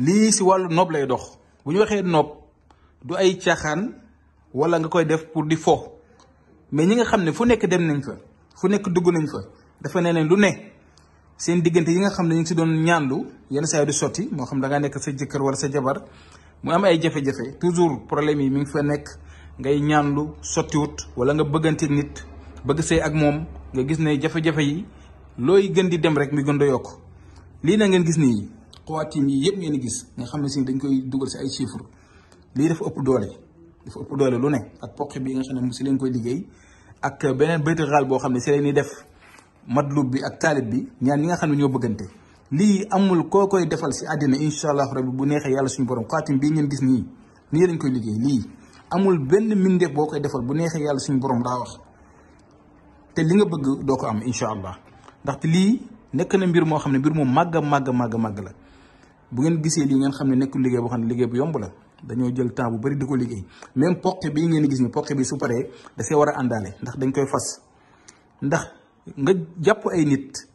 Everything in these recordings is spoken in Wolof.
lii si wàllu nopp lay dox bu ñu waxee nopp du ay caaxaan wala nga koy def pour di fo mais ñi nga xam ne fu nekk dem nañ fa fu nekk dugg nañ fa dafa ne lu ne seen diggante yi nga xam ne ñu ngi si doon ñaandu yenn saa yi du sotti moo xam da ngaa nekk sa jëkkër wala sa jabar mu am ay jafe-jafe toujours problème yi mi ngi fa nekk ngay ñaandu sottiwut wala nga bëggante nit bëgg sëy ak moom nga gis ne jafe-jafe yi looy gën di dem rek mi gën da yokk lii na ngeen gis nii xawaatim yi yëpp ngeen gis nga xam ne si dañ koy dugal si ay chiffres lii dafa ëpp doole lu ne ak poq bi nga xam ne si leen koy liggéey ak beneen baytu xaal boo xam ne si leen ni def matlub bi ak taalib bi ñaan ñi nga xam ne ñoo bëggante lii amul koo koy defal si àddina incha allah rabbi bu neexee yàlla suñu borom xaatim bii ngeen gis nii lañ koy liggéey lii amul benn mbindeef boo koy defal bu neexee yàlla suñu borom daa wax te li nga bëgg doo ko am incha allah ndaxte lii nekk na mbir moo xam ne mbir mu màgg la bu ngeen gisee lii ngeen xam ne nekkul liggéey boo xam ne liggéey bu yomb la dañoo jël temps bu bari di ko liggéey même poqe bii ngeen gis ni poqe bi su paree da see war a àndaale ndax dañ koy fas ndax nga jàpp ay nit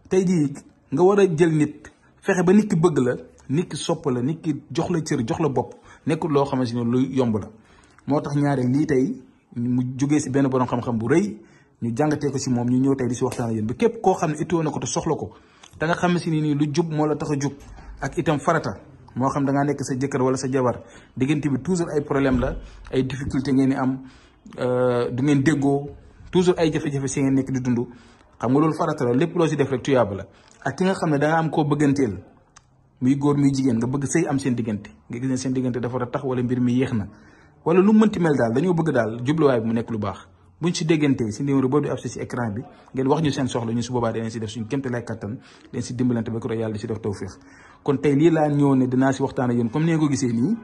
tey jii nga war a jël nit fexe ba nit ki bëgg la nit ki sopp la nit ki jox la cër jox la bopp nekkul loo xamante ne lu yomb la moo tax ñaare lii tey mu jógee si benn borom xam-xam bu rëy ñu jàngatee ko si moom ñu ñëw tey di si waxtaan ak yéen ba képp koo xam ne itoo na ko te soxla ko te nga xam ne si nii lu jub moo la tax a jub ak itam farata moo xam da ngaa nekk sa jëkkër wala sa jabar diggante bi toujours ay problème la ay difficulté ngeen di am du ngeen déggoo toujours ay jafe-jafe si ngeen nekk di dund xam nga loolu farata la lépp loo si def rek tuyaaba la ak ki nga xam ne da nga am koo bëgganteel muy góor muy jigéen nga bëgg sëy am seen diggante nga gis ne seen diggante dafa war a tax wala mbir mi yéex na wala lu mënti mel daal dañoo bëgg daal jubluwaay bi mu nekk lu baax buñ si déggante si numéro boobu di affiché si écran bi ngeen wax ñu seen soxla ñu su boobaa danañ si def suñu kémte lay kattan leen si dimbalante ba ko yàlla di si def tawfiix kon tey lii laa ñëw ne dinaa si waxtaan ak yéen comme ni nga ko gisee nii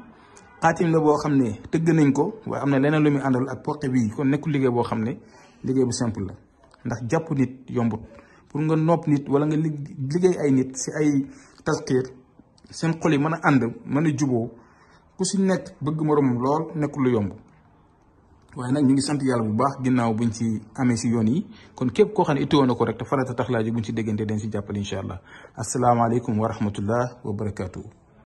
xaatim la boo xam ne tëgg nañ ko waaye am na leneen lu muy àndal ak poqe bii kon nekkul liggéey boo xam ne liggéey bu simple la ndax jàpp nit yombut pour nga nopp nit wala nga liggéey ay nit si ay tasxiir seen xol yi mën a ànd mën a juboo ku si nekk bëgg moroomam lool nekkul lu yomb waaye nag ñu ngi sant yàlla bu baax ginnaaw buñ ci amee si yoon yi kon képp koo xam ne itteewoon na ko rek te farata tax laa ji buñ ci déggante dañ si jàppale incha allah asalaamaaleykum wa rahmatullah wa barakaatu.